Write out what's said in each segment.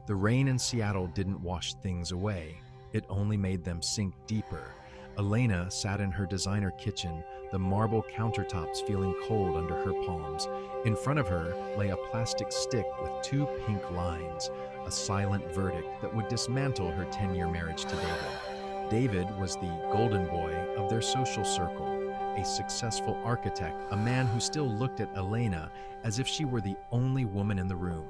The rain in Seattle didn't wash things away, it only made them sink deeper. Elena sat in her designer kitchen, the marble countertops feeling cold under her palms. In front of her lay a plastic stick with two pink lines, a silent verdict that would dismantle her 10-year marriage to David. David was the golden boy of their social circle, a successful architect, a man who still looked at Elena as if she were the only woman in the room.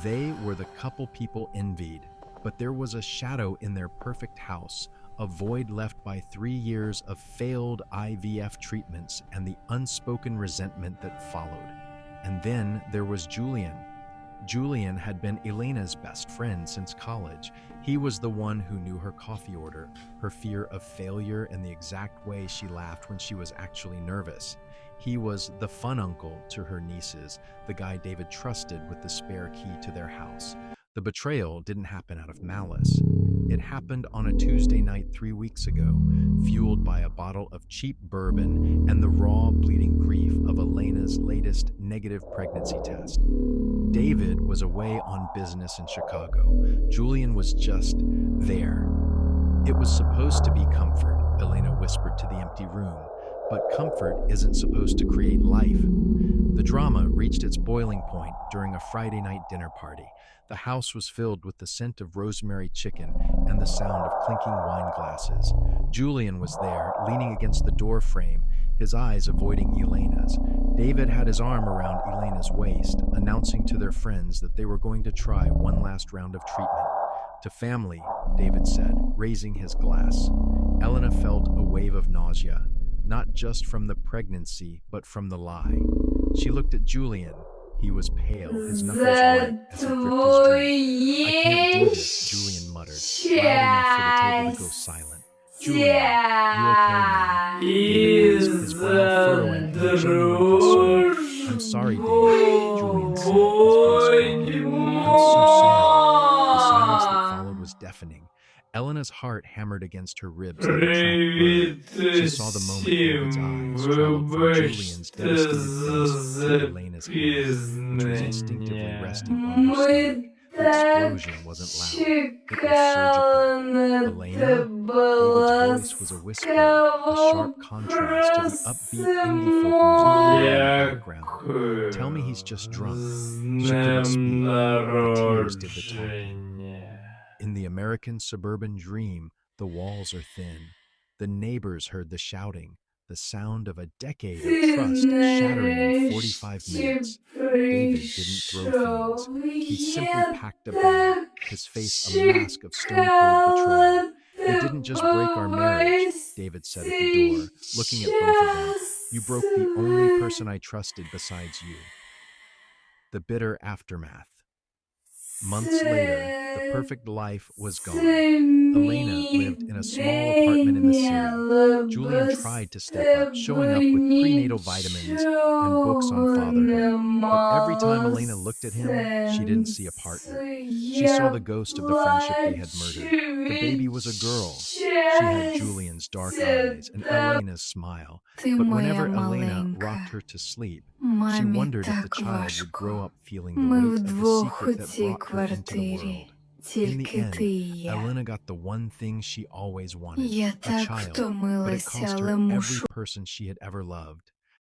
They were the couple people envied, but there was a shadow in their perfect house, a void left by 3 years of failed IVF treatments and the unspoken resentment that followed. And then there was Julian. Julian had been Elena's best friend since college. He was the one who knew her coffee order, her fear of failure, and the exact way she laughed when she was actually nervous. He was the fun uncle to her nieces, the guy David trusted with the spare key to their house. The betrayal didn't happen out of malice. It happened on a Tuesday night 3 weeks ago, fueled by a bottle of cheap bourbon and the raw, bleeding grief of Elena's latest negative pregnancy test. David was away on business in Chicago. Julian was just there. It was supposed to be comfort, Elena whispered to the empty room, but comfort isn't supposed to create life. The drama reached its boiling point during a Friday night dinner party. The house was filled with the scent of rosemary chicken and the sound of clinking wine glasses. Julian was there, leaning against the door frame, his eyes avoiding Elena's. David had his arm around Elena's waist, announcing to their friends that they were going to try one last round of treatment. To family, David said, raising his glass. Elena felt a wave of nausea, not just from the pregnancy, but from the lie. She looked at Julian. He was pale, his knuckles white as he gripped his drink. "I can't do this," Julian muttered, loud enough for the table to go silent. "Julian, you okay, man?" David asked, his brow furrowing in genuine concern. "I'm sorry, Dave," Julian said, his voice gone. "I'm so sorry." The silence that followed was deafening. Elena's heart hammered against her ribs like a trapped bird. She saw the moment David's eyes traveled from Julian's devastated face to Elena's hand, which was instinctively resting on her stomach. The explosion wasn't loud. It was surgical. "Elena?" David's voice was a whisper, a sharp contrast to the upbeat indie folk music in the background. "Tell me he's just drunk." She couldn't speak. The tears did the talking. In the American suburban dream, the walls are thin. The neighbors heard the shouting, the sound of a decade of trust shattering in 45 minutes. David didn't throw things. He simply packed a bag, his face a mask of stone-cold betrayal. "You didn't just break our marriage," David said at the door, looking at both of them. "You broke the only person I trusted besides you." The bitter aftermath. Months later, the perfect life was gone. Elena lived in a small apartment in the city. Julian tried to step up, showing up with prenatal vitamins and books on fatherhood. But every time Elena looked at him, she didn't see a partner. She saw the ghost of the friendship they had murdered. The baby was a girl. She had Julian's dark eyes and Elena's smile. But whenever Elena rocked her to sleep, she wondered if the child would grow up feeling the weight of the secret that brought her into the world. In the end, Elena got the one thing she always wanted, a child, but it cost her every person she had ever loved.